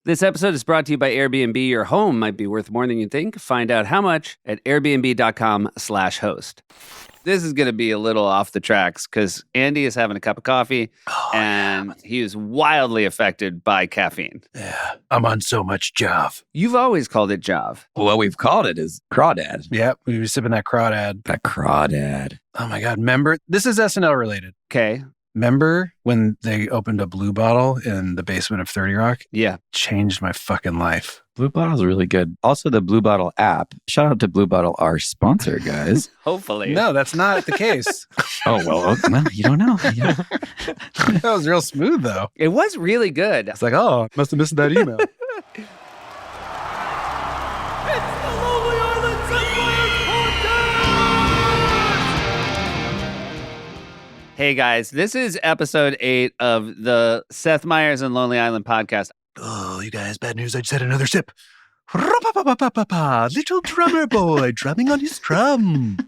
This episode is brought to you by Airbnb. Your home might be worth more than you think. Find out how much at airbnb.com/host. This is going to be a little off the tracks because Andy is having a cup of coffee and he is wildly affected by caffeine. Yeah, I'm on so much Jav. You've always called it Jav. What we've called it is crawdad. Yep, we were sipping that crawdad. That crawdad. Oh my God, remember? This is SNL related. Okay. Remember when they opened a Blue Bottle in the basement of 30 Rock? Yeah. Changed my fucking life. Blue Bottle's really good. Also, the Blue Bottle app. Shout out to Blue Bottle, our sponsor, guys. Hopefully. No, that's not the case. Well, you don't know. That was real smooth, though. It was really good. It's like, oh, must have missed that email. Hey guys, this is episode 8 of the Seth Meyers and Lonely Island podcast. Oh, you guys, bad news. I just had another sip. Little drummer boy drumming on his drum.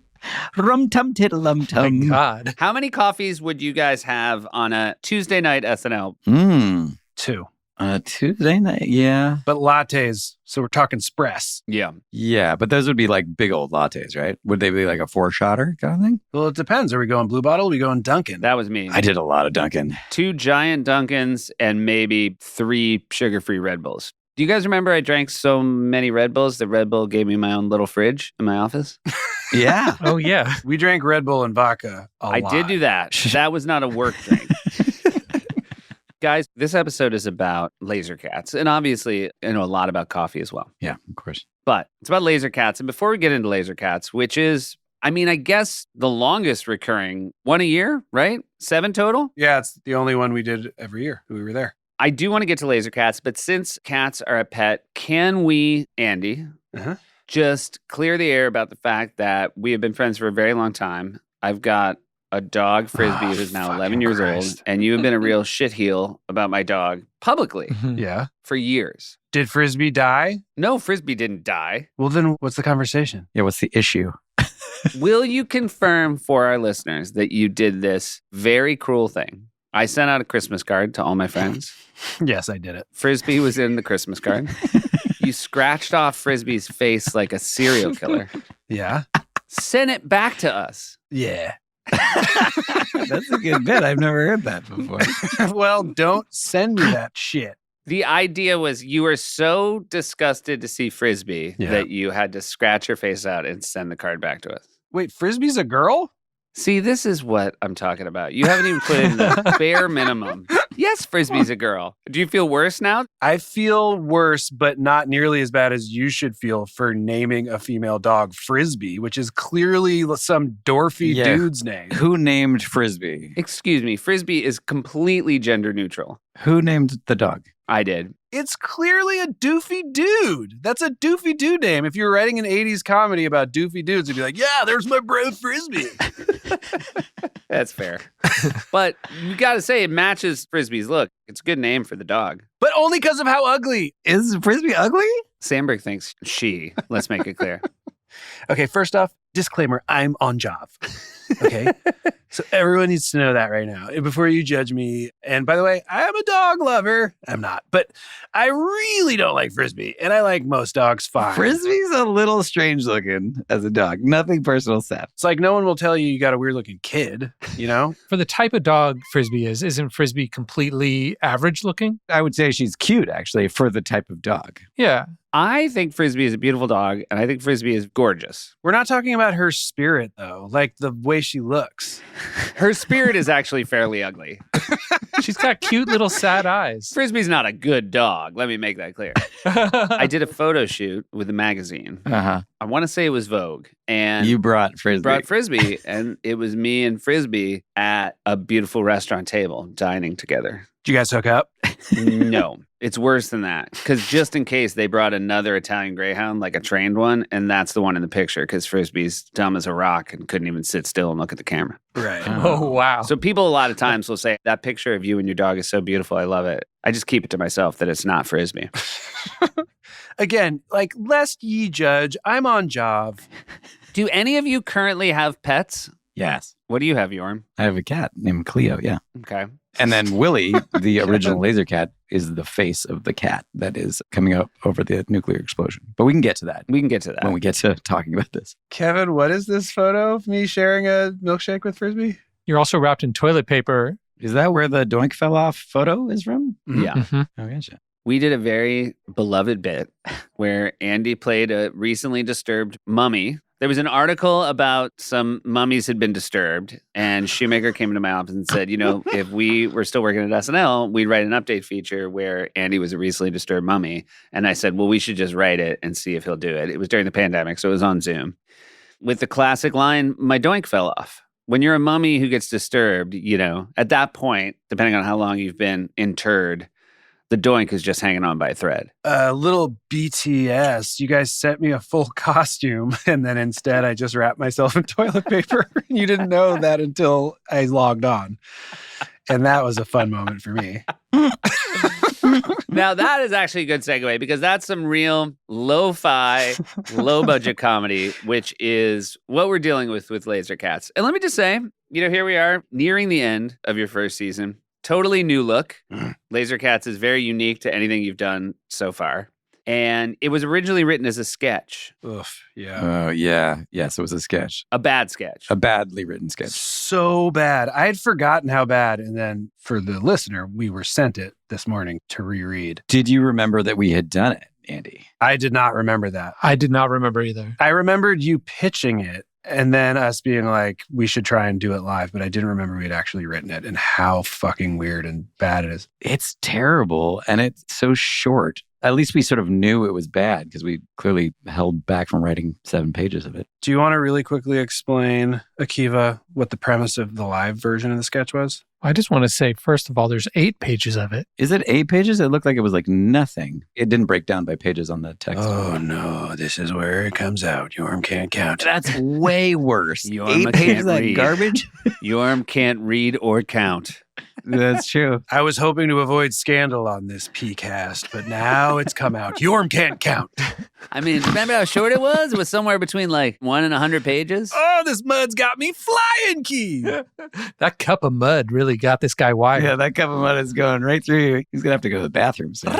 Rum-tum tiddle-lum-tum. My God. How many coffees would you guys have on a Tuesday night SNL? 2. On a Tuesday night, yeah. But lattes, so we're talking espresso. Yeah. Yeah, but those would be like big old lattes, right? Would they be like a 4-shotter kind of thing? Well, it depends. Are we going Blue Bottle? Or are we going Dunkin'? That was me. I did a lot of Dunkin'. 2 giant Dunkins and maybe 3 sugar-free Red Bulls. Do you guys remember I drank so many Red Bulls that Red Bull gave me my own little fridge in my office? Yeah. Oh, yeah. We drank Red Bull and vodka a lot. I did do that. That was not a work drink. Guys, this episode is about laser cats. And obviously, I know a lot about coffee as well. Yeah, of course. But it's about laser cats. And before we get into laser cats, which is, I guess the longest recurring one a year, right? 7 total? Yeah, it's the only one we did every year. We were there. I do want to get to laser cats, but since cats are a pet, can we, Andy, just clear the air about the fact that we have been friends for a very long time? I've got a dog, Frisbee, who's now 11 years old, and you have been a real shitheel about my dog publicly Yeah. for years. Did Frisbee die? No, Frisbee didn't die. Well, then what's the conversation? Yeah, what's the issue? Will you confirm for our listeners that you did this very cruel thing? I sent out a Christmas card to all my friends. Yes, I did it. Frisbee was in the Christmas card. You scratched off Frisbee's face like a serial killer. Yeah. Sent it back to us. Yeah. That's a good bit. I've never heard that before. Well, don't send me that shit. The idea was you were so disgusted to see Frisbee that you had to scratch your face out and send the card back to us. Wait, Frisbee's a girl? See, this is what I'm talking about. You haven't even put in the bare minimum. Yes, Frisbee's a girl. Do you feel worse now? I feel worse, but not nearly as bad as you should feel for naming a female dog Frisbee, which is clearly some dwarfy dude's name. Who named Frisbee? Excuse me, Frisbee is completely gender neutral. Who named the dog? I did. It's clearly a doofy dude. That's a doofy dude name. If you were writing an 80s comedy about doofy dudes, you'd be like, yeah, there's my bro Frisbee. That's fair. But you got to say it matches Frisbee's look. It's a good name for the dog. But only because of how ugly. Is Frisbee ugly? Sandberg thinks she. Let's make it clear. Okay, first off, disclaimer, I'm on job. Okay? So everyone needs to know that right now before you judge me. And by the way, I am a dog lover. I'm not. But I really don't like Frisbee. And I like most dogs fine. Frisbee's a little strange looking as a dog. Nothing personal, Seth. It's like no one will tell you got a weird looking kid, you know? For the type of dog Frisbee is, isn't Frisbee completely average looking? I would say she's cute, actually, for the type of dog. Yeah. I think Frisbee is a beautiful dog, and I think Frisbee is gorgeous. We're not talking about her spirit, though, like the way she looks. Her spirit is actually fairly ugly. She's got cute little sad eyes. Frisbee's not a good dog. Let me make that clear. I did a photo shoot with a magazine. Uh-huh. I want to say it was Vogue. And you brought Frisbee. And it was me and Frisbee at a beautiful restaurant table dining together. Did you guys hook up? No, it's worse than that. Because just in case, they brought another Italian Greyhound, like a trained one, and that's the one in the picture because Frisbee's dumb as a rock and couldn't even sit still and look at the camera. Right. Oh, wow. So people a lot of times will say, that picture of you and your dog is so beautiful, I love it. I just keep it to myself that it's not Frisbee. Again, like, lest ye judge, I'm on job. Do any of you currently have pets? Yes. What do you have, Yorn? I have a cat named Cleo, yeah. Okay. And then Willie, the original laser cat, is the face of the cat that is coming up over the nuclear explosion. But we can get to that. We can get to that. When we get to talking about this. Kevin, what is this photo of me sharing a milkshake with Frisbee? You're also wrapped in toilet paper. Is that where the doink fell off photo is from? Yeah. Mm-hmm. Oh, gotcha. We did a very beloved bit where Andy played a recently disturbed mummy. There was an article about some mummies had been disturbed, and Shoemaker came into my office and said, if we were still working at SNL, we'd write an update feature where Andy was a recently disturbed mummy. And I said, well, we should just write it and see if he'll do it. It was during the pandemic, so it was on Zoom. With the classic line, my doink fell off. When you're a mummy who gets disturbed, at that point, depending on how long you've been interred, the doink is just hanging on by a thread. Little BTS. You guys sent me a full costume, and then instead I just wrapped myself in toilet paper. You didn't know that until I logged on. And that was a fun moment for me. Now, that is actually a good segue because that's some real lo-fi, low-budget comedy, which is what we're dealing with Laser Cats. And let me just say, here we are nearing the end of your first season. Totally new look. Laser Cats is very unique to anything you've done so far. And it was originally written as a sketch. Oof, yeah. Oh, yeah. Yes, it was a sketch. A bad sketch. A badly written sketch. So bad. I had forgotten how bad. And then for the listener, we were sent it this morning to reread. Did you remember that we had done it, Andy? I did not remember that. I did not remember either. I remembered you pitching it and then us being like, we should try and do it live. But I didn't remember we had actually written it and how fucking weird and bad it is. It's terrible. And it's so short. At least we sort of knew it was bad because we clearly held back from writing 7 pages of it. Do you want to really quickly explain, Akiva, what the premise of the live version of the sketch was? I just want to say, first of all, there's 8 pages of it. Is it 8 pages? It looked like it was like nothing. It didn't break down by pages on the text. Oh, no. This is where it comes out. Yorm can't count. That's way worse. Yorm 8 pages of can't that read. garbage? Yorm can't read or count. That's true. I was hoping to avoid scandal on this PCast, but now it's come out. Yorm can't count. I mean, remember how short it was? It was somewhere between like 1 and 100 pages. Oh, this mud's got me flying, Key. That cup of mud really got this guy wired. Yeah, that cup of mud is going right through you. He's going to have to go to the bathroom soon.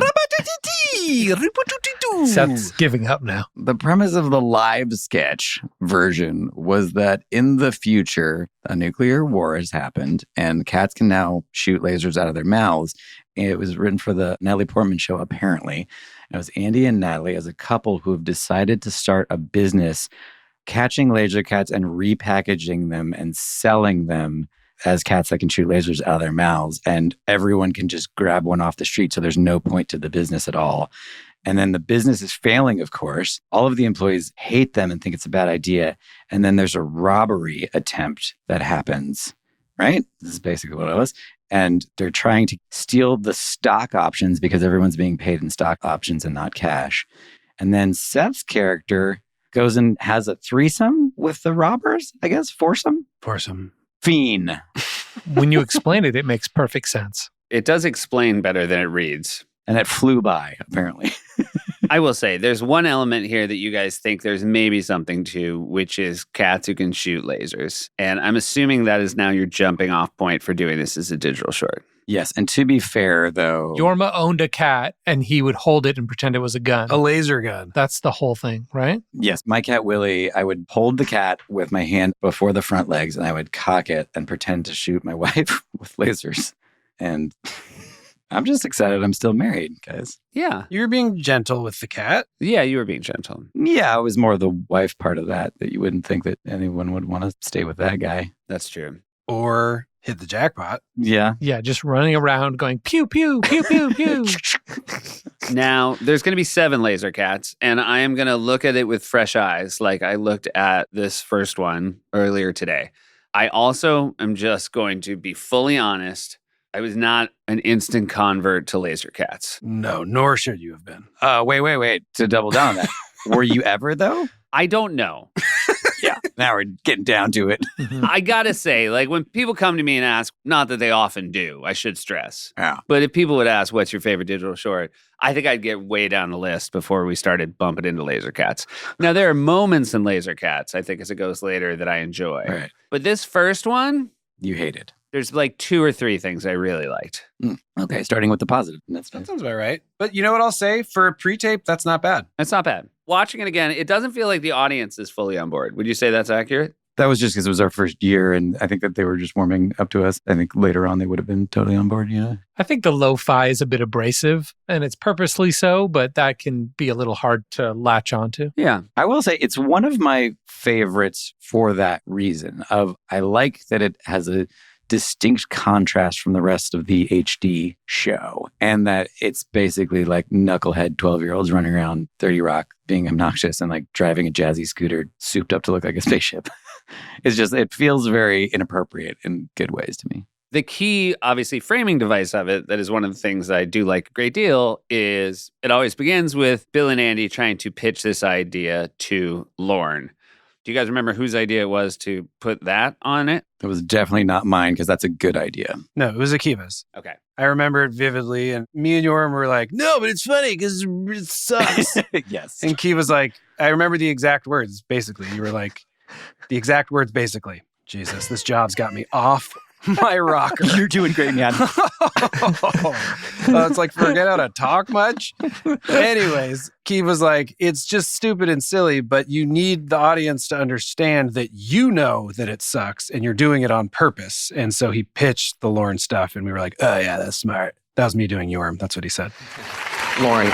Seth's giving up now. The premise of the live sketch version was that in the future, a nuclear war has happened and cats can now shoot lasers out of their mouths. It was written for the Natalie Portman show, apparently. It was Andy and Natalie as a couple who have decided to start a business catching laser cats and repackaging them and selling them as cats that can shoot lasers out of their mouths. And everyone can just grab one off the street. So there's no point to the business at all. And then the business is failing, of course. All of the employees hate them and think it's a bad idea. And then there's a robbery attempt that happens, right? This is basically what it was. And they're trying to steal the stock options because everyone's being paid in stock options and not cash. And then Seth's character goes and has a threesome with the robbers, I guess, foursome? Fiend. When you explain it, it makes perfect sense. It does explain better than it reads. And it flew by, apparently. I will say there's one element here that you guys think there's maybe something to, which is cats who can shoot lasers. And I'm assuming that is now your jumping off point for doing this as a digital short. Yes. And to be fair, though, Yorma owned a cat and he would hold it and pretend it was a gun. A laser gun. That's the whole thing, right? yes, my cat Willie, I would hold the cat with my hand before the front legs and I would cock it and pretend to shoot my wife with lasers. And I'm just excited I'm still married, guys. Yeah. You were being gentle with the cat. Yeah, you were being gentle. Yeah, it was more the wife part of that you wouldn't think that anyone would want to stay with that guy. That's true. Or hit the jackpot. Yeah. Yeah, just running around going pew, pew, pew, pew, pew. Now, there's going to be 7 laser cats, and I am going to look at it with fresh eyes like I looked at this first one earlier today. I also am just going to be fully honest. I was not an instant convert to laser cats. No, nor should you have been. Wait. To double down on that. Were you ever, though? I don't know. Yeah. Now we're getting down to it. I gotta say, like when people come to me and ask, not that they often do, I should stress. Yeah. But if people would ask, what's your favorite digital short? I think I'd get way down the list before we started bumping into laser cats. Now, there are moments in laser cats, I think as it goes later, that I enjoy. Right. But this first one, You hated. There's like 2 or 3 things I really liked. Okay, starting with the positive. That sounds about right. But you know what I'll say? For a pre-tape, that's not bad. That's not bad. Watching it again, it doesn't feel like the audience is fully on board. Would you say that's accurate? That was just because it was our first year, and I think that they were just warming up to us. I think later on they would have been totally on board, I think the lo-fi is a bit abrasive, and it's purposely so, but that can be a little hard to latch onto. Yeah. I will say it's one of my favorites for that reason. I like that it has a distinct contrast from the rest of the HD show, and that it's basically like knucklehead 12-year-olds running around 30 Rock being obnoxious and like driving a jazzy scooter souped up to look like a spaceship. It feels very inappropriate in good ways to me. The key, obviously, framing device of it, that is one of the things I do like a great deal, is it always begins with Bill and Andy trying to pitch this idea to Lorne. Do you guys remember whose idea it was to put that on it? It was definitely not mine, because that's a good idea. No, it was Akiva's. Okay. I remember it vividly, and me and Yoram were like, no, but it's funny because it sucks. Yes. And Kiva's like, I remember the exact words, basically. You were like, the exact words, basically. Jesus, this job's got me off my rocker. You're doing great, man. It's like, forget how to talk much. Anyways, Kiva's like, it's just stupid and silly, but you need the audience to understand that you know that it sucks and you're doing it on purpose. And so he pitched the Lorne stuff, and we were like, oh yeah, that's smart. That was me doing Yoram. That's what he said. Lorne,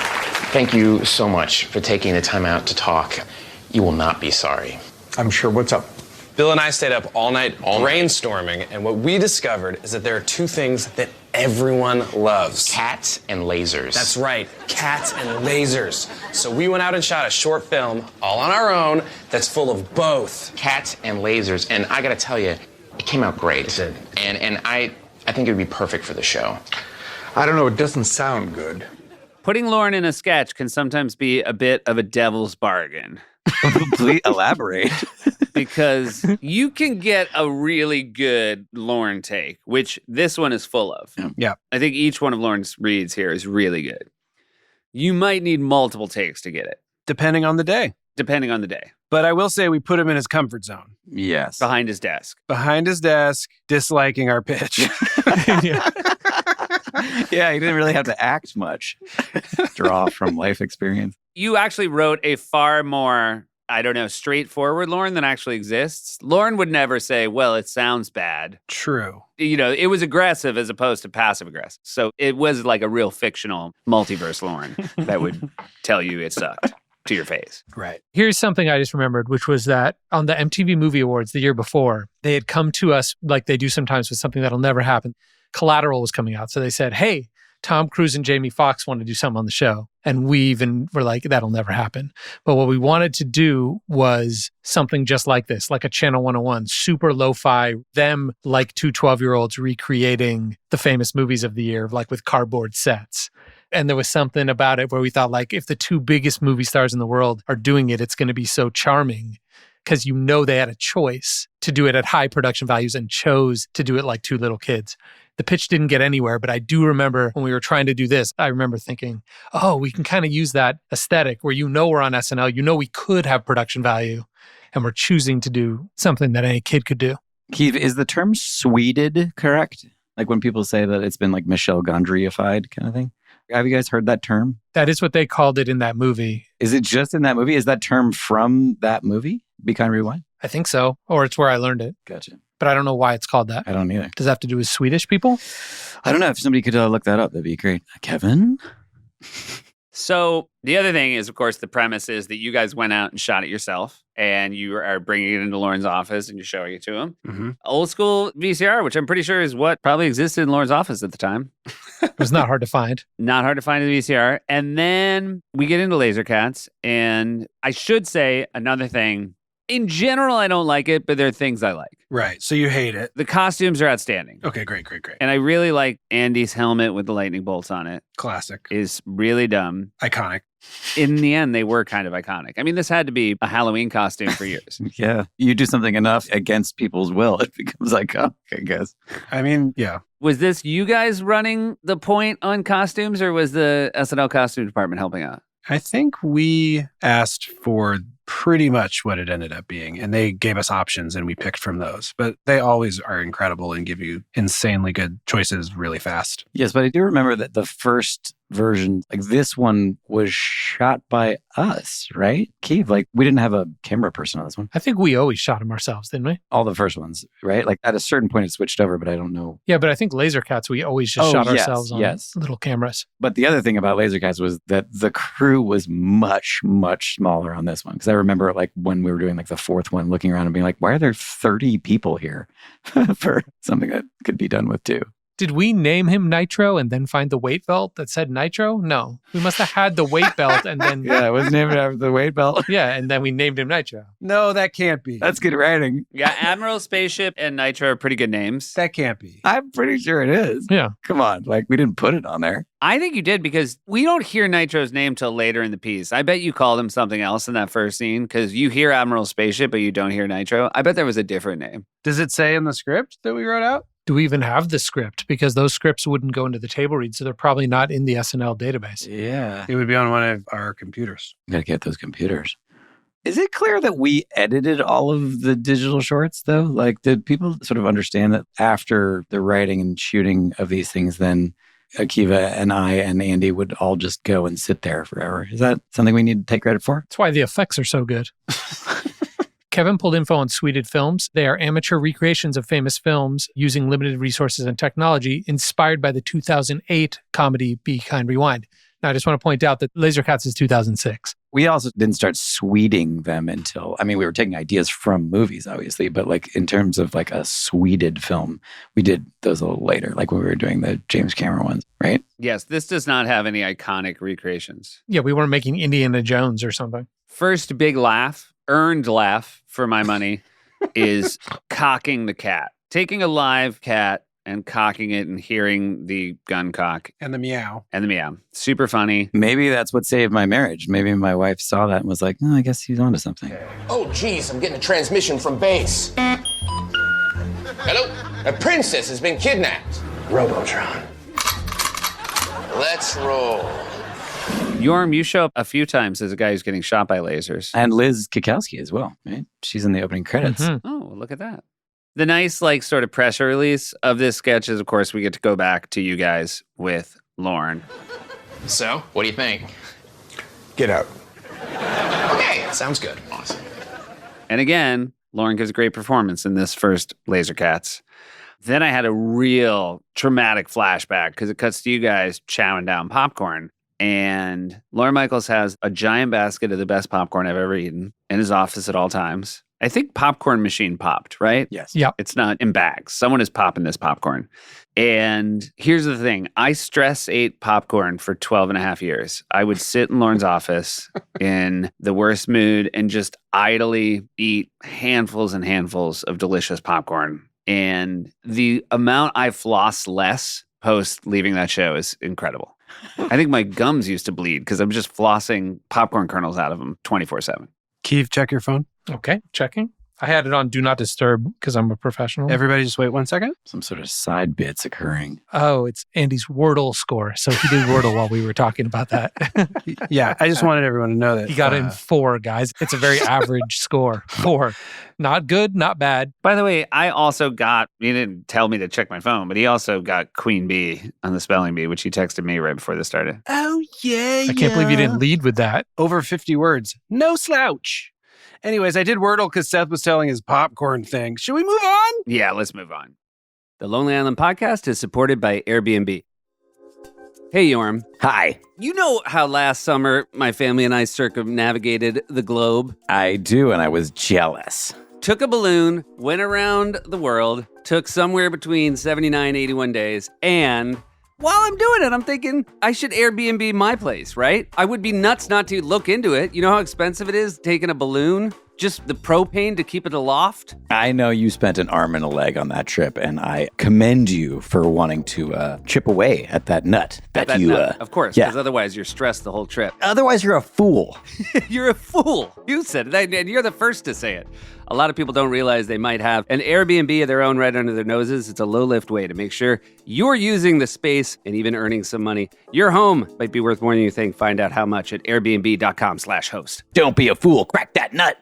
thank you so much for taking the time out to talk. You will not be sorry. I'm sure. What's up? Bill and I stayed up all night brainstorming, and what we discovered is that there are 2 things that everyone loves. Cats and lasers. That's right, cats and lasers. So we went out and shot a short film all on our own that's full of both. Cats and lasers, and I gotta tell you, it came out great. It did. And I think it would be perfect for the show. I don't know, it doesn't sound good. Putting Lorne in a sketch can sometimes be a bit of a devil's bargain. Please elaborate. Because you can get a really good Lorne take, which this one is full of. Yeah. I think each one of Lorne's reads here is really good. You might need multiple takes to get it. Depending on the day. Depending on the day. But I will say we put him in his comfort zone. Yes. Behind his desk. Behind his desk, disliking our pitch. Yeah, he didn't really have to act much. Draw from life experience. You actually wrote a far more, I don't know, straightforward Lorne than actually exists. Lorne would never say, well, it sounds bad. True. You know, it was aggressive as opposed to passive aggressive. So it was like a real fictional multiverse Lorne that would tell you it sucked to your face. Right. Here's something I just remembered, which was that on the MTV Movie Awards the year before, they had come to us like they do sometimes with something that'll never happen. Collateral was coming out. So they said, hey, Tom Cruise and Jamie Foxx want to do something on the show. And we even were like, that'll never happen. But what we wanted to do was something just like this, like a Channel 101, super lo-fi, them like 2 12-year-olds recreating the famous movies of the year, like with cardboard sets. And there was something about it where we thought, like, if the 2 biggest movie stars in the world are doing it, it's going to be so charming. Because you know they had a choice to do it at high production values and chose to do it like 2 little kids. The pitch didn't get anywhere, but I do remember when we were trying to do this, I remember thinking, oh, we can kind of use that aesthetic where we're on SNL, we could have production value, and we're choosing to do something that any kid could do. Keith, is the term Sweded correct? Like when people say that it's been like Michel Gondry-ified kind of thing? Have you guys heard that term? That is what they called it in that movie. Is it just in that movie? Is that term from that movie? Be Kind Rewind? I think so, or it's where I learned it. Gotcha. But I don't know why it's called that. I don't either. Does it have to do with Swedish people? I don't know. If somebody could look that up, that'd be great. Kevin? So the other thing is, of course, the premise is that you guys went out and shot it yourself, and you are bringing it into Lorne's office and you're showing it to him. Mm-hmm. Old school VCR, which I'm pretty sure is what probably existed in Lorne's office at the time. It was not hard to find. Not hard to find in the VCR. And then we get into Laser Cats, and I should say another thing. In general, I don't like it, but there are things I like. Right. So you hate it. The costumes are outstanding. Okay, great. And I really like Andy's helmet with the lightning bolts on it. Classic. Is really dumb. Iconic. In the end, they were kind of iconic. I mean, this had to be a Halloween costume for years. Yeah. You do something enough against people's will, it becomes iconic, I guess. I mean, yeah. Was this you guys running the point on costumes, or was the SNL costume department helping out? I think we asked for pretty much what it ended up being. And they gave us options and we picked from those. But they always are incredible and give you insanely good choices really fast. Yes, but I do remember that the first version, like this one, was shot by us, right? Keith, like we didn't have a camera person on this one. I think we always shot them ourselves, didn't we? All the first ones, right? Like at a certain point it switched over, but I don't know. Yeah, but I think Laser Cats, we always just shot ourselves on little cameras. But the other thing about Laser Cats was that the crew was much, much smaller on this one. Because I remember like when we were doing like the fourth one, looking around and being like, why are there 30 people here for something that could be done with two? Did we name him Nitro and then find the weight belt that said Nitro? No. We must have had the weight belt and then... Yeah, it was named after the weight belt. Yeah, and then we named him Nitro. No, that can't be. That's good writing. Yeah, Admiral Spaceship and Nitro are pretty good names. That can't be. I'm pretty sure it is. Yeah. Come on, like we didn't put it on there. I think you did because we don't hear Nitro's name till later in the piece. I bet you called him something else in that first scene because you hear Admiral Spaceship, but you don't hear Nitro. I bet there was a different name. Does it say in the script that we wrote out? Do we even have the script? Because those scripts wouldn't go into the table read, so they're probably not in the SNL database. Yeah. It would be on one of our computers. We gotta get those computers. Is it clear that we edited all of the digital shorts, though? Like, did people sort of understand that after the writing and shooting of these things, then Akiva and I and Andy would all just go and sit there forever? Is that something we need to take credit for? That's why the effects are so good. Kevin pulled info on Sweeted Films. They are amateur recreations of famous films using limited resources and technology, inspired by the 2008 comedy Be Kind, Rewind. Now, I just want to point out that Laser Cats is 2006. We also didn't start sweeting them until, I mean, we were taking ideas from movies, obviously, but like in terms of like a sweeted film, we did those a little later, like when we were doing the James Cameron ones, right? Yes, this does not have any iconic recreations. Yeah, we weren't making Indiana Jones or something. First big laugh, earned laugh for my money, is cocking the cat. Taking a live cat and cocking it and hearing the gun cock. And the meow. And the meow. Super funny. Maybe that's what saved my marriage. Maybe my wife saw that and was like, no, I guess he's onto something. Oh, geez, I'm getting a transmission from base. Hello? A princess has been kidnapped. Robotron. Let's roll. Yorm, you show up a few times as a guy who's getting shot by lasers. And Liz Kikowski as well, right? She's in the opening credits. Mm-hmm. Oh, look at that. The nice, like, sort of pressure release of this sketch is, of course, we get to go back to you guys with Lorne. So, what do you think? Get out. Okay, sounds good. Awesome. And again, Lorne gives a great performance in this first Laser Cats. Then I had a real traumatic flashback because it cuts to you guys chowing down popcorn. And Lorne Michaels has a giant basket of the best popcorn I've ever eaten in his office at all times. I think popcorn machine popped, right? Yes. Yeah. It's not in bags. Someone is popping this popcorn. And here's the thing. I stress ate popcorn for 12 and a half years. I would sit in Lorne's office in the worst mood and just idly eat handfuls and handfuls of delicious popcorn. And the amount I floss less post leaving that show is incredible. I think my gums used to bleed because I'm just flossing popcorn kernels out of them 24/7. Keith, check your phone. Okay, checking. I had it on Do Not Disturb because I'm a professional. Everybody just wait 1 second. Some sort of side bits occurring. Oh, it's Andy's Wordle score. So he did Wordle while we were talking about that. Yeah, I just wanted everyone to know that. He got in 4, guys. It's a very average score. 4. Not good, not bad. By the way, I also got, he didn't tell me to check my phone, but he also got Queen Bee on the spelling bee, which he texted me right before this started. Oh, yeah, I can't believe you didn't lead with that. Over 50 words. No slouch. Anyways, I did Wordle because Seth was telling his popcorn thing. Should we move on? Yeah, let's move on. The Lonely Island podcast is supported by Airbnb. Hey, Yorm. Hi. You know how last summer my family and I circumnavigated the globe? I do, and I was jealous. Took a balloon, went around the world, took somewhere between 79 and 81 days, and while I'm doing it, I'm thinking I should Airbnb my place, right? I would be nuts not to look into it. You know how expensive it is taking a balloon? Just the propane to keep it aloft? I know you spent an arm and a leg on that trip, and I commend you for wanting to chip away at that nut. Of course, because otherwise you're stressed the whole trip. Otherwise, you're a fool. You're a fool. You said it, and you're the first to say it. A lot of people don't realize they might have an Airbnb of their own right under their noses. It's a low-lift way to make sure you're using the space and even earning some money. Your home might be worth more than you think. Find out how much at airbnb.com/host. Don't be a fool. Crack that nut.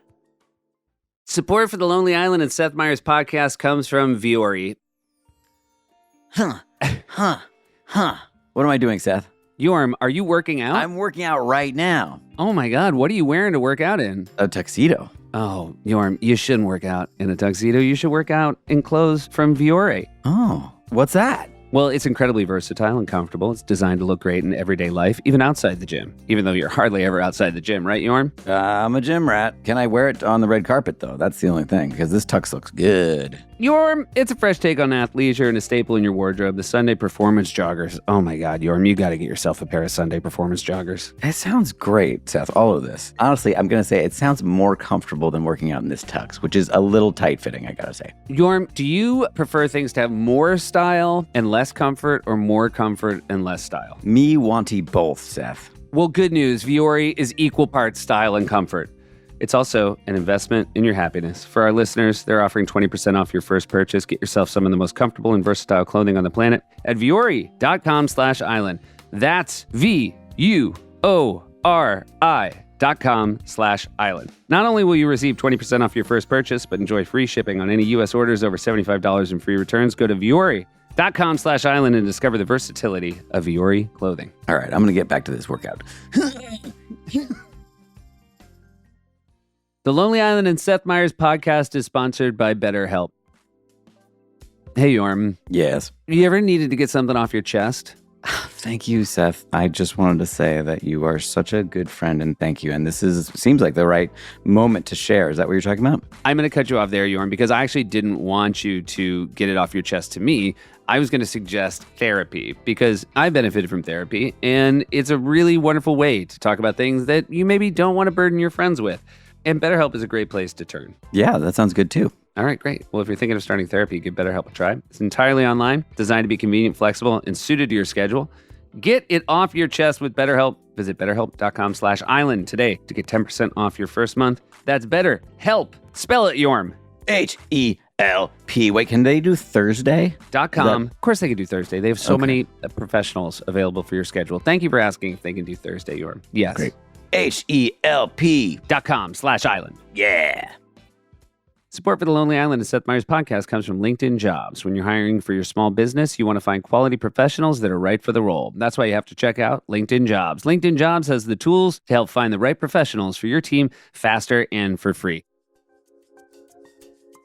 Support for the Lonely Island and Seth Meyers podcast comes from Vuori. What am I doing, Seth? Yorm, are you working out? I'm working out right now. Oh my God, what are you wearing to work out in? A tuxedo. Oh, Yorm, you shouldn't work out in a tuxedo. You should work out in clothes from Vuori. Oh, what's that? Well, it's incredibly versatile and comfortable. It's designed to look great in everyday life, even outside the gym. Even though you're hardly ever outside the gym, right, Yorm? I'm a gym rat. Can I wear it on the red carpet, though? That's the only thing, because this tux looks good. Yorm, it's a fresh take on athleisure and a staple in your wardrobe. The Sunday Performance Joggers. Oh my God, Yorm, you got to get yourself a pair of Sunday Performance Joggers. It sounds great, Seth, all of this. Honestly, I'm going to say it sounds more comfortable than working out in this tux, which is a little tight-fitting, I got to say. Yorm, do you prefer things to have more style and less comfort, or more comfort and less style? Me wanty both, Seth. Well, good news. Vuori is equal parts style and comfort. It's also an investment in your happiness. For our listeners, they're offering 20% off your first purchase. Get yourself some of the most comfortable and versatile clothing on the planet at vuori.com/island. That's VUORI.com/island. Not only will you receive 20% off your first purchase, but enjoy free shipping on any U.S. orders over $75 and free returns. Go to vuori.com/island and discover the versatility of Vuori clothing. All right, I'm going to get back to this workout. The Lonely Island and Seth Meyers podcast is sponsored by BetterHelp. Hey, Yorm. Yes. You ever needed to get something off your chest? Thank you, Seth. I just wanted to say that you are such a good friend, and thank you. And this seems like the right moment to share. Is that what you're talking about? I'm going to cut you off there, Yorm, because I actually didn't want you to get it off your chest to me. I was going to suggest therapy because I benefited from therapy, and it's a really wonderful way to talk about things that you maybe don't want to burden your friends with. And BetterHelp is a great place to turn. Yeah, that sounds good too. All right, great. Well, if you're thinking of starting therapy, give BetterHelp a try. It's entirely online, designed to be convenient, flexible, and suited to your schedule. Get it off your chest with BetterHelp. Visit betterhelp.com/island today to get 10% off your first month. That's BetterHelp. Spell it, Yorm. HELP. Wait, can they do Thursday? .com. Of course they can do Thursday. They have so many professionals available for your schedule. Thank you for asking if they can do Thursday, Yorm. Yes. Great. HELP.com/island. Yeah. Support for the Lonely Island and Seth Meyers podcast comes from LinkedIn Jobs. When you're hiring for your small business, you want to find quality professionals that are right for the role. That's why you have to check out LinkedIn Jobs. LinkedIn Jobs has the tools to help find the right professionals for your team faster and for free.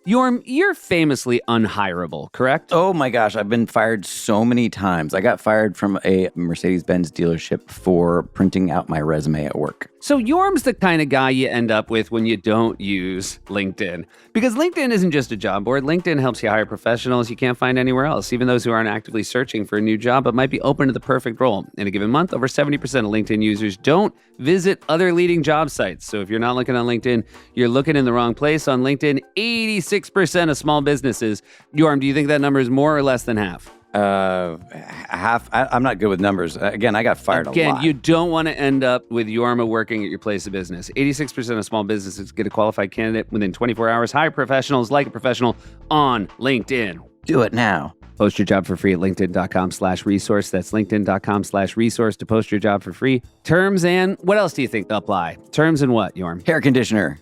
Yorm, you're famously unhireable, correct? Oh my gosh, I've been fired so many times. I got fired from a Mercedes-Benz dealership for printing out my resume at work. So Yorm's the kind of guy you end up with when you don't use LinkedIn. Because LinkedIn isn't just a job board. LinkedIn helps you hire professionals you can't find anywhere else, even those who aren't actively searching for a new job but might be open to the perfect role. In a given month, over 70% of LinkedIn users don't visit other leading job sites. So if you're not looking on LinkedIn, you're looking in the wrong place. On LinkedIn, 86% of small businesses. Yorm, do you think that number is more or less than half? Half. I'm not good with numbers. Again, I got fired a lot. Again, you don't want to end up with Yorma working at your place of business. 86% of small businesses get a qualified candidate within 24 hours. Hire professionals like a professional on LinkedIn. Do it now. Post your job for free at linkedin.com/resource. That's linkedin.com/resource to post your job for free. Terms and what else do you think apply? Terms and what, Yorm? Hair conditioner.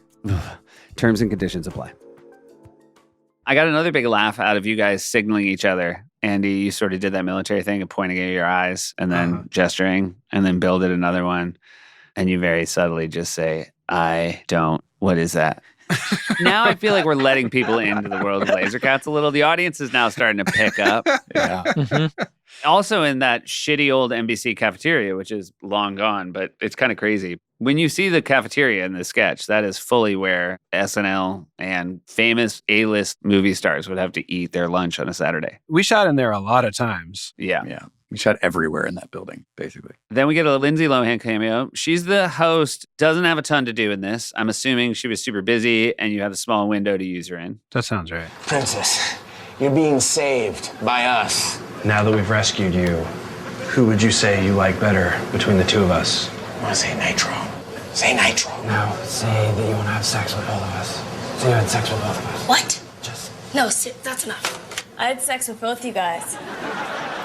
Terms and conditions apply. I got another big laugh out of you guys signaling each other. Andy, you sort of did that military thing of pointing at your eyes and then gesturing, and then Bill did another one. And you very subtly just say, I don't. What is that? Now I feel like we're letting people into the world of laser cats a little. The audience is now starting to pick up. Yeah. Mm-hmm. Also in that shitty old NBC cafeteria, which is long gone, but it's kind of crazy. When you see the cafeteria in the sketch, that is fully where SNL and famous A-list movie stars would have to eat their lunch on a Saturday. We shot in there a lot of times. Yeah. Yeah. We shot everywhere in that building, basically. Then we get a Lindsay Lohan cameo. She's the host, doesn't have a ton to do in this. I'm assuming she was super busy and you had a small window to use her in. That sounds right. Princess, you're being saved by us. Now that we've rescued you, who would you say you like better between the two of us? I want to say Nitro. Say Nitro. No, say that you want to have sex with both of us. Say you had sex with both of us. What? Just... No, that's enough. I had sex with both you guys.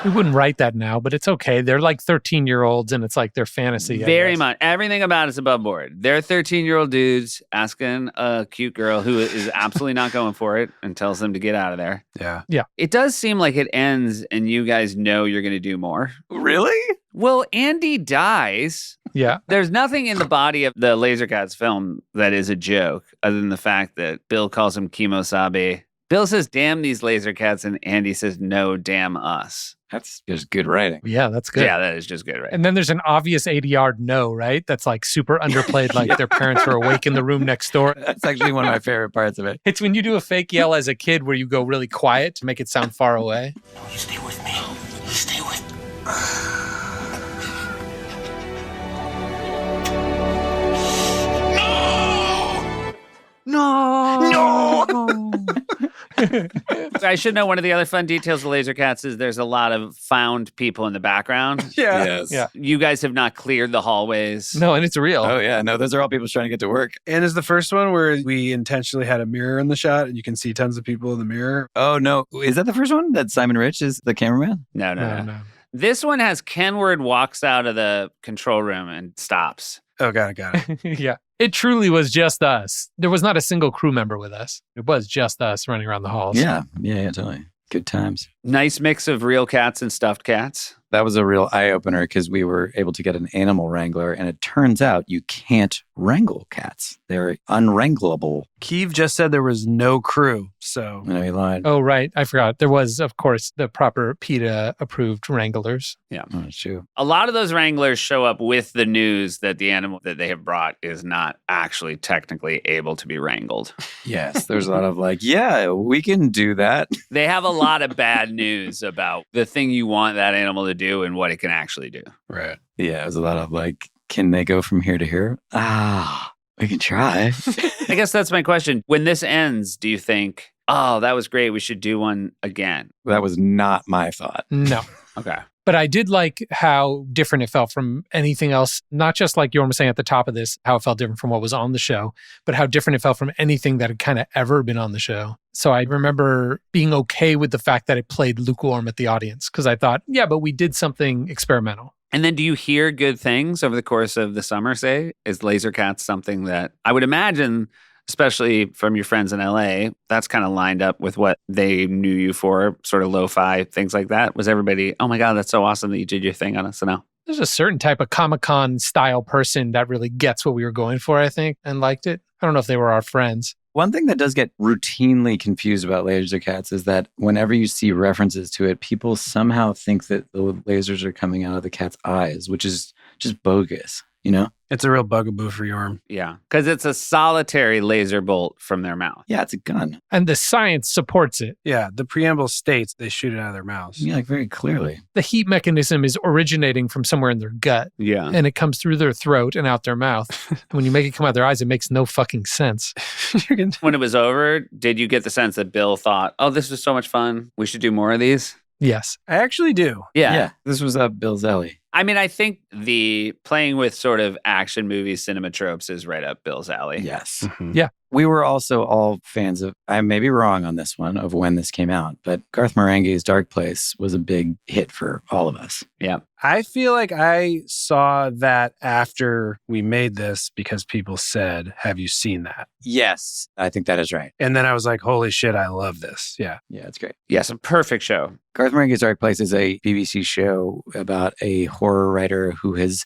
We wouldn't write that now, but it's okay. They're like 13-year-olds and it's like their fantasy. Very much. Everything about it's above board. They're 13-year-old dudes asking a cute girl who is absolutely not going for it and tells them to get out of there. Yeah. It does seem like it ends and you guys know you're going to do more. Really? Well, Andy dies. Yeah. There's nothing in the body of the Laser Cats film that is a joke other than the fact that Bill calls him Kimosabe. Bill says, damn these Laser Cats, and Andy says, no, damn us. That's just good writing. Yeah, that's good. Yeah, that is just good, right? And then there's an obvious 80-yard no, right? That's like super underplayed, like their parents are awake in the room next door. That's actually one of my favorite parts of it. It's when you do a fake yell as a kid where you go really quiet to make it sound far away. No, you stay with me. You stay with I should know one of the other fun details of Laser Cats is there's a lot of found people in the background. Yeah. Yes. Yeah. You guys have not cleared the hallways. No, and it's real. Oh, yeah. No, those are all people trying to get to work. And is the first one where we intentionally had a mirror in the shot and you can see tons of people in the mirror? Oh, no. Is that the first one? That Simon Rich is the cameraman? No. This one has Kenward walks out of the control room and stops. Oh, got it. Yeah. It truly was just us. There was not a single crew member with us. It was just us running around the halls. Yeah, totally. Good times. Nice mix of real cats and stuffed cats. That was a real eye-opener because we were able to get an animal wrangler, and it turns out you can't wrangle cats. They're unwranglable. Keeve just said there was no crew, so... No, he lied. Oh, right. I forgot. There was, of course, the proper PETA-approved wranglers. Yeah. Oh, that's true. A lot of those wranglers show up with the news that the animal that they have brought is not actually technically able to be wrangled. Yes, there's a lot of like, yeah, we can do that. They have a lot of bad news about the thing you want that animal to do and what it can actually do. Right. Yeah, it was a lot of like, can they go from here to here? We can try. I guess that's my question. When this ends, do you think, oh, that was great, we should do one again? That was not my thought. No. Okay. But I did like how different it felt from anything else, not just like Jorm was saying at the top of this, how it felt different from what was on the show, but how different it felt from anything that had kind of ever been on the show. So I remember being okay with the fact that it played lukewarm at the audience because I thought, yeah, but we did something experimental. And then do you hear good things over the course of the summer, say? Is Laser Cats something that I would imagine, especially from your friends in LA, that's kind of lined up with what they knew you for, sort of lo-fi, things like that? Was everybody, oh my God, that's so awesome that you did your thing on SNL? There's a certain type of Comic-Con style person that really gets what we were going for, I think, and liked it. I don't know if they were our friends. One thing that does get routinely confused about Laser Cats is that whenever you see references to it, people somehow think that the lasers are coming out of the cat's eyes, which is just bogus, you know? It's a real bugaboo for Jorm. Yeah, because it's a solitary laser bolt from their mouth. Yeah, it's a gun. And the science supports it. Yeah, the preamble states they shoot it out of their mouths. Yeah, like very clearly. The heat mechanism is originating from somewhere in their gut. Yeah. And it comes through their throat and out their mouth. And when you make it come out their eyes, it makes no fucking sense. When it was over, did you get the sense that Bill thought, oh, this was so much fun, we should do more of these? Yes. I actually do. Yeah. This was up Bill's alley. I mean, I think the playing with sort of action movie cinema tropes is right up Bill's alley. Yes. Mm-hmm. Yeah. We were also all fans of, I may be wrong on this one, of when this came out, but Garth Marenghi's Dark Place was a big hit for all of us. Yeah. I feel like I saw that after we made this because people said, have you seen that? Yes, I think that is right. And then I was like, holy shit, I love this. Yeah. Yeah, it's great. Yes, a perfect show. Garth Marenghi's Dark Place is a BBC show about a horror writer who has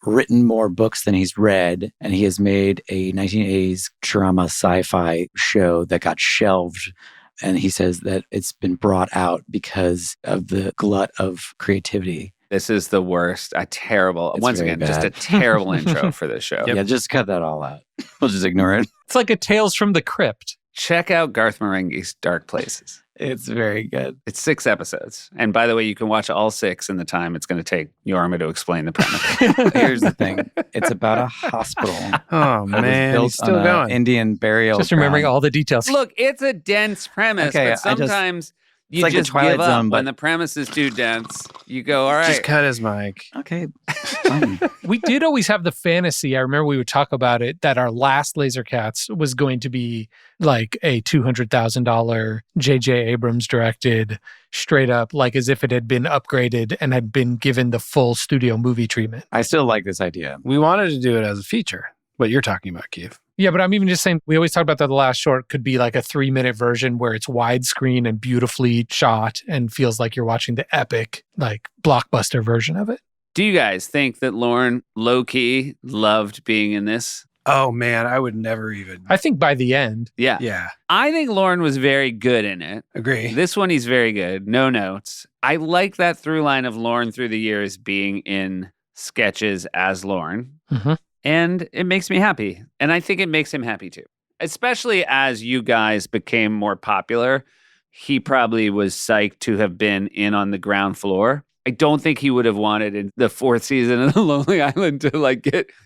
written more books than he's read, and he has made a 1980s drama sci-fi show that got shelved. And he says that it's been brought out because of the glut of creativity. This is the worst. A terrible, It's once very again, just a bad. terrible intro for this show. Yeah, just cut that all out. We'll just ignore it. It's like a Tales from the Crypt. Check out Garth Marenghi's Dark Places. It's very good. It's 6 episodes. And by the way, you can watch all 6 in the time it's going to take Yorma to explain the premise. Here's the thing. It's about a hospital. Oh, man. He's still going. Indian burial Just remembering ground. all the details. Look, it's a dense premise, Okay, but sometimes you like the just Twilight give up Zone, when but- the premise is too dense. You go, all right. Just cut his mic. Okay, fine. We did always have the fantasy. I remember we would talk about it that our last Laser Cats was going to be like a $200,000 J.J. Abrams directed, straight up, like as if it had been upgraded and had been given the full studio movie treatment. I still like this idea. We wanted to do it as a feature. What you're talking about, Keith. Yeah, but I'm even just saying, we always talk about that the last short could be like a 3-minute version where it's widescreen and beautifully shot and feels like you're watching the epic, like blockbuster version of it. Do you guys think that Lorne low-key loved being in this? Oh, man. I would never even. I think by the end, Yeah. Yeah. I think Lorne was very good in it. Agree. This one, he's very good. No notes. I like that through line of Lorne through the years being in sketches as Lorne. Mhm. And it makes me happy. And I think it makes him happy too. Especially as you guys became more popular, he probably was psyched to have been in on the ground floor. I don't think he would have wanted in the 4th season of The Lonely Island to like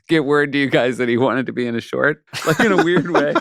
get word to you guys that he wanted to be in a short, like in a weird way.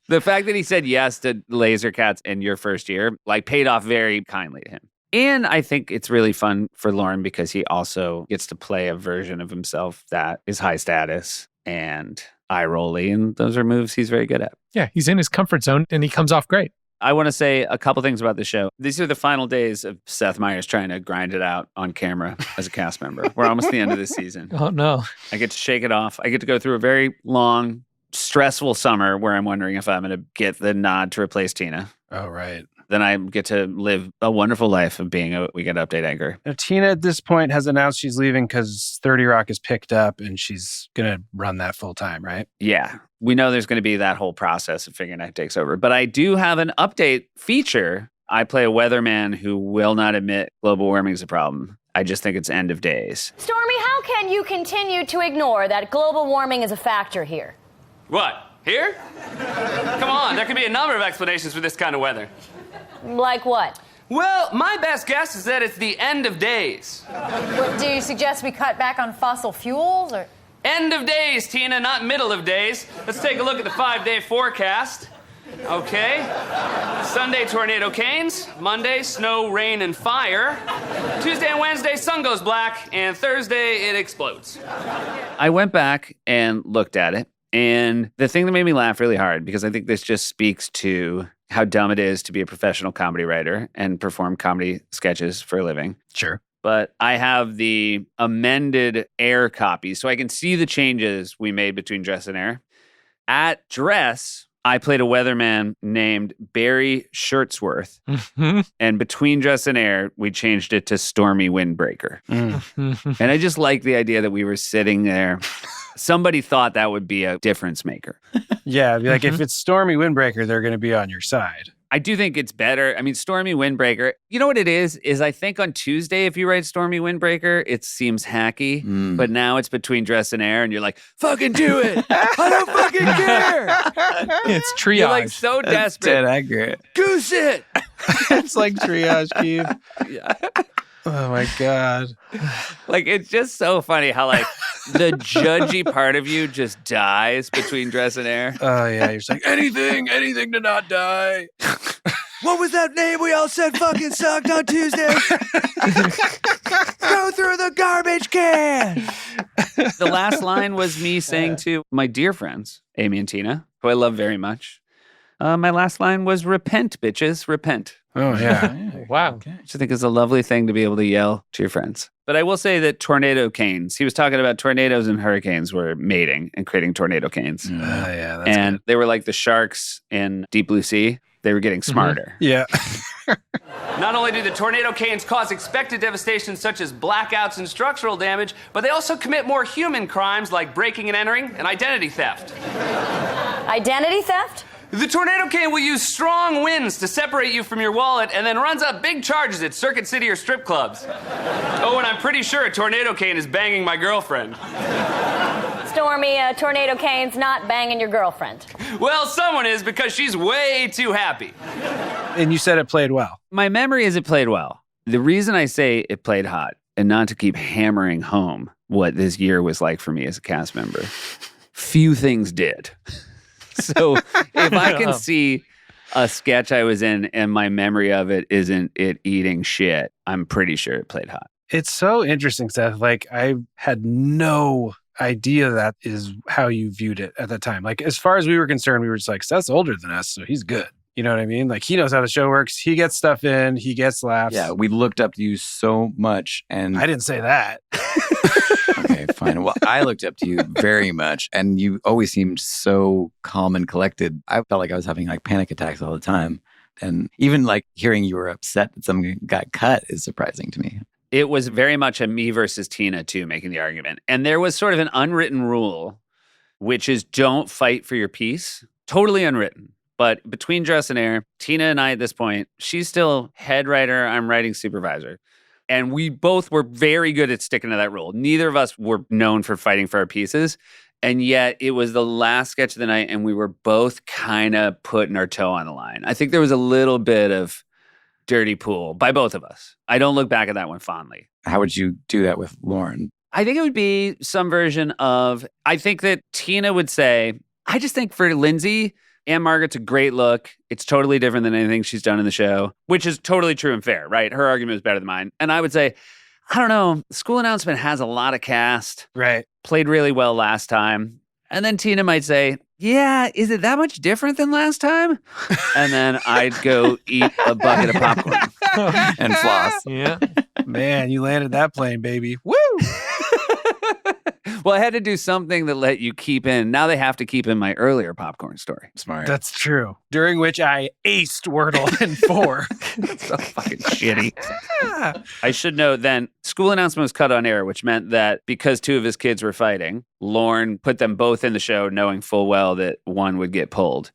The fact that he said yes to Laser Cats in your first year, like paid off very kindly to him. And I think it's really fun for Lorne because he also gets to play a version of himself that is high status and eye-rolly, and those are moves he's very good at. yeah, he's in his comfort zone and he comes off great. I want to say a couple things about the show. These are the final days of Seth Meyers trying to grind it out on camera as a cast member. We're almost at the end of this season. Oh, no. I get to shake it off. I get to go through a very long, stressful summer where I'm wondering if I'm going to get the nod to replace Tina. Oh, right. Then I get to live a wonderful life of being a Weekend Update anchor. Now, Tina at this point has announced she's leaving because 30 Rock is picked up and she's going to run that full time, right? Yeah. We know there's going to be that whole process of figuring out who takes over. But I do have an update feature. I play a weatherman who will not admit global warming is a problem. I just think it's end of days. Stormy, how can you continue to ignore that global warming is a factor here? What? Here? Come on, there could be a number of explanations for this kind of weather. Like what? Well, my best guess is that it's the end of days. What, do you suggest we cut back on fossil fuels, or? End of days, Tina, not middle of days. Let's take a look at the 5-day forecast. Okay. Sunday, tornado canes. Monday, snow, rain, and fire. Tuesday and Wednesday, sun goes black. And Thursday, it explodes. I went back and looked at it. And the thing that made me laugh really hard, because I think this just speaks to how dumb it is to be a professional comedy writer and perform comedy sketches for a living. Sure. But I have the amended Air copy, so I can see the changes we made between Dress and Air. At Dress, I played a weatherman named Barry Shirtsworth. And between Dress and Air, we changed it to Stormy Windbreaker. And I just like the idea that we were sitting there. Somebody thought that would be a difference maker. Yeah, it'd be like if it's Stormy Windbreaker, they're going to be on your side. I do think it's better. I mean, Stormy Windbreaker, you know what it is I think on Tuesday, if you write Stormy Windbreaker, it seems hacky, but now it's between Dress and Air, and you're like, fucking do it. I don't fucking care. It's triage. You're like so desperate. Dead accurate. Goose it. It's like triage, Keith. Yeah. Oh, my God. Like, it's just so funny how, like, the judgy part of you just dies between Dress and Air. Oh, yeah. You're just like, anything to not die. What was that name we all said fucking sucked on Tuesday? Go through the garbage can. The last line was me saying to my dear friends, Amy and Tina, who I love very much. My last line was, repent, bitches, repent. Oh, yeah. Wow. Which I think is a lovely thing to be able to yell to your friends. But I will say that tornado canes, he was talking about tornadoes and hurricanes were mating and creating tornado canes. Oh, yeah. That's And good. they were like the sharks in Deep Blue Sea. They were getting smarter. Yeah. Not only do the tornado canes cause expected devastation such as blackouts and structural damage, but they also commit more human crimes like breaking and entering and identity theft. Identity theft? The tornado cane will use strong winds to separate you from your wallet and then runs up big charges at Circuit City or strip clubs. Oh, and I'm pretty sure a tornado cane is banging my girlfriend. Stormy, a tornado cane's not banging your girlfriend. Well, someone is because she's way too happy. And you said it played well. My memory is it played well. The reason I say it played hot, and not to keep hammering home what this year was like for me as a cast member, few things did. So if I can see a sketch I was in and my memory of it isn't it eating shit, I'm pretty sure it played hot. It's so interesting, Seth. Like, I had no idea that is how you viewed it at the time. Like, as far as we were concerned, we were just like, Seth's older than us, so he's good. You know what I mean? Like, he knows how the show works. He gets stuff in. He gets laughs. Yeah, we looked up to you so much. And I didn't say that. Okay, fine. Well, I looked up to you very much, and you always seemed so calm and collected. I felt like I was having like panic attacks all the time. And even like hearing you were upset that something got cut is surprising to me. It was very much a me versus Tina, too, making the argument. And there was sort of an unwritten rule, which is don't fight for your piece. Totally unwritten. But between Dress and Air, Tina and I at this point, she's still head writer, I'm writing supervisor. And we both were very good at sticking to that rule. Neither of us were known for fighting for our pieces. And yet it was the last sketch of the night, and we were both kind of putting our toe on the line. I think there was a little bit of dirty pool by both of us. I don't look back at that one fondly. How would you do that with Lorne? I think it would be some version of, I think that Tina would say, I just think for Lindsay, Anne Margaret's a great look. It's totally different than anything she's done in the show, which is totally true and fair, right? Her argument is better than mine. And I would say, I don't know, School Announcement has a lot of cast. Right. Played really well last time. And then Tina might say, yeah, is it that much different than last time? And then I'd go eat a bucket of popcorn and floss. Yeah. Man, you landed that plane, baby. Woo! Well, I had to do something that let you keep in. Now they have to keep in my earlier popcorn story. Smart. That's true. During which I aced Wordle in 4. That's so fucking shitty. I should note then, School Announcement was cut on air, which meant that because 2 of his kids were fighting, Lorne put them both in the show knowing full well that one would get pulled.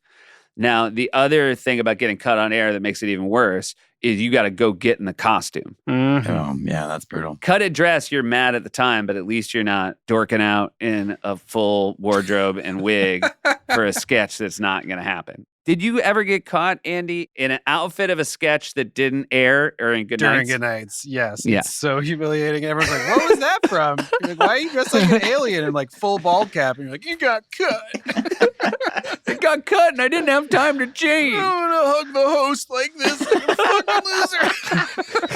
Now, the other thing about getting cut on air that makes it even worse is you got to go get in the costume. Mm-hmm. Oh, yeah, that's brutal. Cut a dress, you're mad at the time, but at least you're not dorking out in a full wardrobe and wig for a sketch that's not going to happen. Did you ever get caught, Andy, in an outfit of a sketch that didn't air during Good During Nights? Good Nights, yes. Yeah. It's so humiliating. Everyone's like, what was that from? You're like, why are you dressed like an alien in like full bald cap? And you're like, you got cut. It got cut and I didn't have time to change. I'm going to hug the host like this like a fucking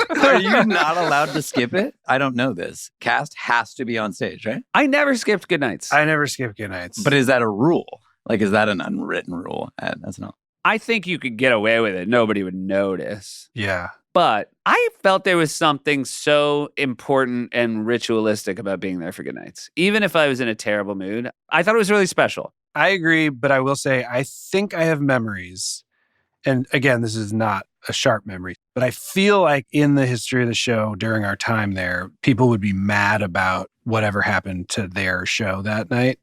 loser. Are you not allowed to skip it? I don't know this. Cast has to be on stage, right? I never skipped Good Nights. I never skip Good Nights. But is that a rule? Like, is that an unwritten rule at SNL? I think you could get away with it. Nobody would notice. yeah. But I felt there was something so important and ritualistic about being there for Good Nights. Even if I was in a terrible mood, I thought it was really special. I agree, but I will say I think I have memories. And again, this is not a sharp memory, but I feel like in the history of the show during our time there, people would be mad about whatever happened to their show that night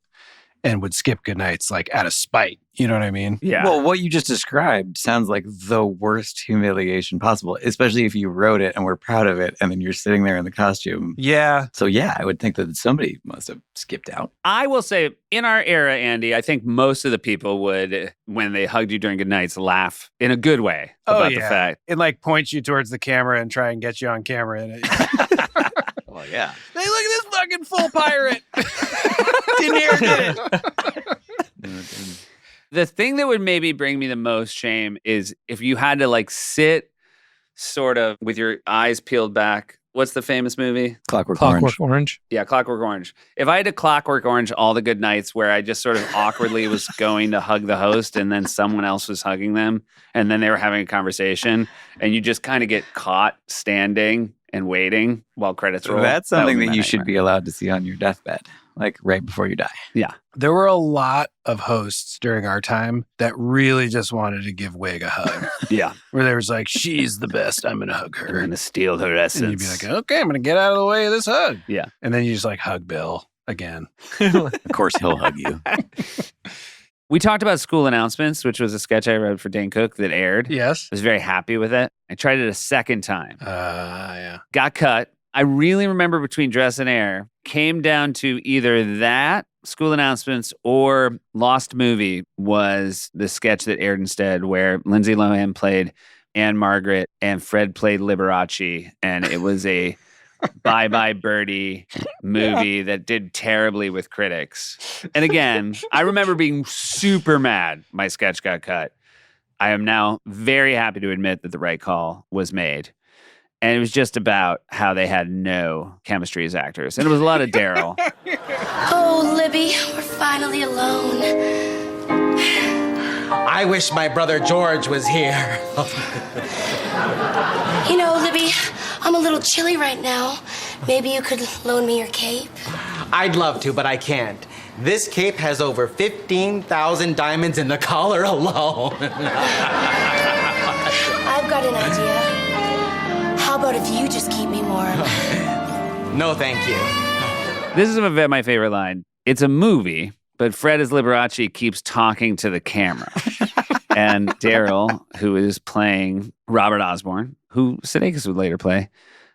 and would skip Good Nights like out of spite. You know what I mean? Yeah. Well, what you just described sounds like the worst humiliation possible, especially if you wrote it and were proud of it, and then you're sitting there in the costume. Yeah. So, yeah, I would think that somebody must have skipped out. I will say, in our era, Andy, I think most of the people would, when they hugged you during Good Nights, laugh in a good way about the fact. And like point you towards the camera and try and get you on camera in it. Well, yeah. Hey, look at this fucking full pirate. Didn't hear it. The thing that would maybe bring me the most shame is if you had to like sit sort of with your eyes peeled back. What's the famous movie? Clockwork Orange. Yeah, Clockwork Orange. If I had to Clockwork Orange all the good nights where I just sort of awkwardly was going to hug the host and then someone else was hugging them and then they were having a conversation and you just kind of get caught standing and waiting while credits roll. That's something would be that my you should nightmare. be allowed to see on your deathbed, like right before you die. Yeah. There were a lot of hosts during our time that really just wanted to give Wig a hug. Yeah. Where there was like, she's the best. I'm going to hug I'm her. going to steal her essence. And you'd be like, okay, I'm going to get out of the way of this hug. Yeah. And then you just like hug Bill again. Of course, he'll hug you. We talked about School Announcements, which was a sketch I wrote for Dane Cook that aired. Yes. I was very happy with it. I tried it a second time. Yeah. Got cut. I really remember between Dress and Air, came down to either that, School Announcements, or Lost Movie was the sketch that aired instead, where Lindsay Lohan played Anne Margaret, and Fred played Liberace, and it was a Bye Bye Birdie movie that did terribly with critics. And again, I remember being super mad my sketch got cut. I am now very happy to admit that the right call was made. And it was just about how they had no chemistry as actors. And it was a lot of Daryl. Oh, Libby, we're finally alone. I wish my brother George was here. You know, Libby, I'm a little chilly right now. Maybe you could loan me your cape? I'd love to, but I can't. This cape has over 15,000 diamonds in the collar alone. I've got an idea. How about if you just keep me warm? No, thank you. This is my favorite line. It's a movie, but Fred as Liberace keeps talking to the camera. And Daryl, who is playing Robert Osborne, who Sudeikis would later play,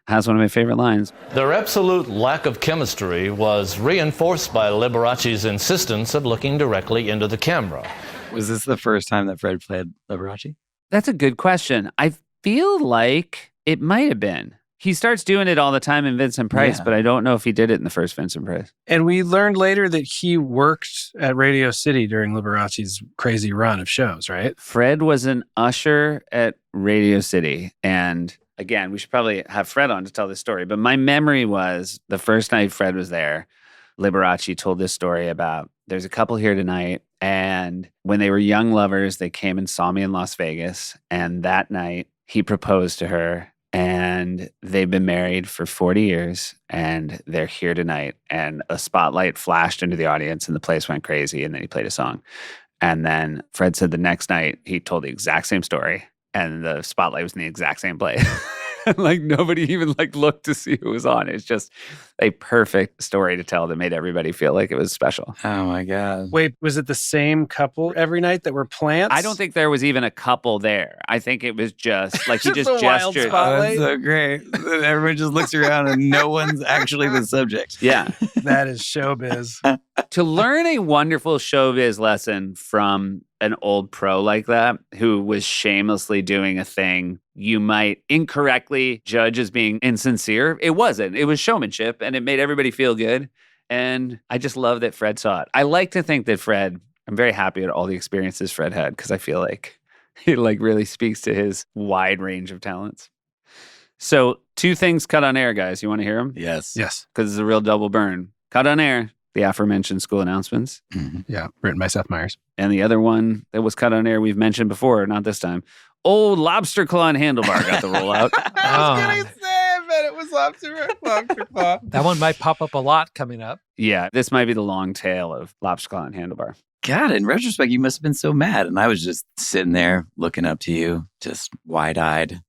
has one of my favorite lines. Their absolute lack of chemistry was reinforced by Liberace's insistence of looking directly into the camera. Was this the first time that Fred played Liberace? That's a good question. I feel like it might have been. He starts doing it all the time in Vincent Price, but I don't know if he did it in the first Vincent Price. And we learned later that he worked at Radio City during Liberace's crazy run of shows, right? Fred was an usher at Radio City. And again, we should probably have Fred on to tell this story. But my memory was the first night Fred was there, Liberace told this story about there's a couple here tonight. And when they were young lovers, they came and saw me in Las Vegas. And that night he proposed to her. And they've been married for 40 years, and they're here tonight. And a spotlight flashed into the audience, and the place went crazy, and then he played a song. And then Fred said the next night, he told the exact same story, and the spotlight was in the exact same place. Like, nobody even, looked to see who was on. It's just a perfect story to tell that made everybody feel like it was special. Oh, my God. Wait, was it the same couple every night that were plants? I don't think there was even a couple there. I think it was just, like, he just a wild gestured. Oh, that's so great. Everyone just looks around and no one's actually the subject. Yeah. That is showbiz. To learn a wonderful showbiz lesson from an old pro like that, who was shamelessly doing a thing you might incorrectly judge as being insincere. It wasn't. It was showmanship, and it made everybody feel good. And I just love that Fred saw it. I like to think that I'm very happy at all the experiences Fred had, because I feel like it really speaks to his wide range of talents. So 2 things cut on air, guys. You want to hear them? Yes. Yes. Because it's a real double burn. Cut on air, the aforementioned school announcements. Mm-hmm. Yeah, written by Seth Meyers. And the other one that was cut on air we've mentioned before, not this time. Old lobster claw and handlebar got the rollout. I was going to say, but it was lobster claw. That one might pop up a lot coming up. Yeah, this might be the long tail of lobster claw and handlebar. God, in retrospect, you must have been so mad. And I was just sitting there looking up to you, just wide-eyed.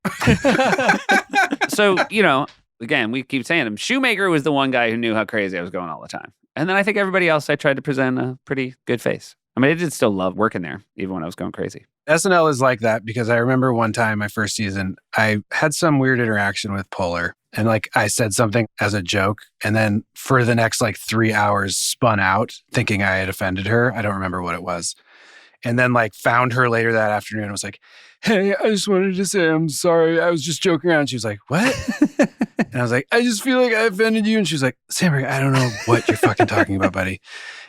So, again, we keep saying him. Shoemaker was the one guy who knew how crazy I was going all the time. And then I think everybody else, I tried to present a pretty good face. I mean, I did still love working there, even when I was going crazy. SNL is like that because I remember one time, my first season, I had some weird interaction with Poehler. And I said something as a joke. And then for the next 3 hours spun out thinking I had offended her. I don't remember what it was. And then found her later that afternoon and was like, hey, I just wanted to say I'm sorry. I was just joking around. She was like, what? And I was like, I just feel like I offended you. And she was like, Samberg, I don't know what you're fucking talking about, buddy.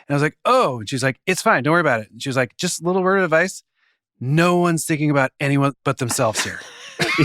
And I was like, oh. And she was like, it's fine. Don't worry about it. And she was like, just a little word of advice. No one's thinking about anyone but themselves here.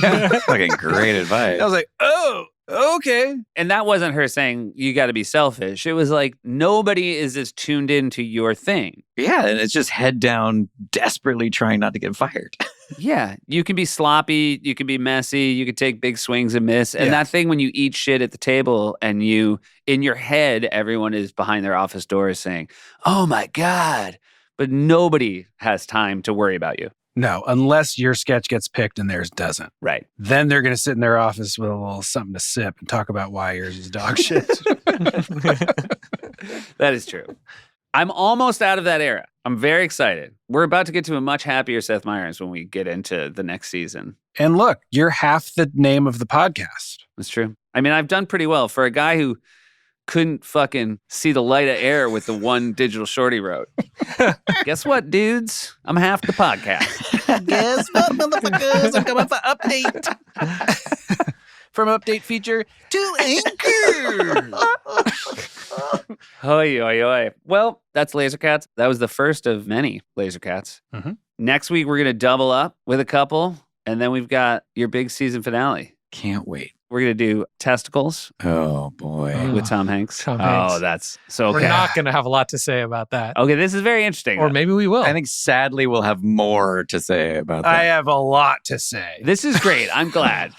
Yeah, fucking great advice. I was like, oh, okay. And that wasn't her saying you got to be selfish. It was like nobody is as tuned into your thing. Yeah, and it's just head down, desperately trying not to get fired. Yeah, you can be sloppy, you can be messy, you can take big swings and miss. And that thing when you eat shit at the table and in your head, everyone is behind their office doors saying, oh my God. But nobody has time to worry about you. No, unless your sketch gets picked and theirs doesn't. Right. Then they're going to sit in their office with a little something to sip and talk about why yours is dog shit. That is true. I'm almost out of that era. I'm very excited. We're about to get to a much happier Seth Meyers when we get into the next season. And look, you're half the name of the podcast. That's true. I mean, I've done pretty well for a guy who couldn't fucking see the light of air with the one digital short he wrote. Guess what, dudes? I'm half the podcast. Guess what, motherfuckers? I'm coming for update. From update feature to Anchor. Oi, oi, oi. Well, that's Laser Cats. That was the first of many Laser Cats. Mm-hmm. Next week, we're going to double up with a couple, and then we've got your big season finale. Can't wait. We're going to do Testicles Oh, boy. with Tom Hanks. Tom Hanks. Oh, that's so We're okay. not going to have a lot to say about that. Okay, this is very interesting. Or maybe we will. I think sadly we'll have more to say about that. I have a lot to say. This is great. I'm glad.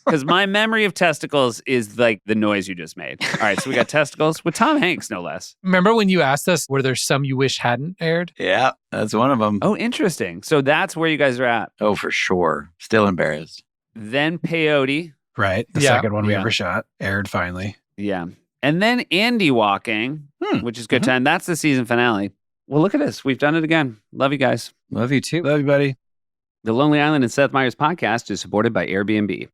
Because my memory of Testicles is like the noise you just made. All right, so we got Testicles with Tom Hanks, no less. Remember when you asked us, were there some you wish hadn't aired? Yeah, that's one of them. Oh, interesting. So that's where you guys are at. Oh, for sure. Still embarrassed. Then Peyote. Right. The second one we ever shot aired finally. Yeah. And then Andy Walking, which is good time. That's the season finale. Well, look at us. We've done it again. Love you guys. Love you too. Love you, buddy. The Lonely Island and Seth Meyers podcast is supported by Airbnb.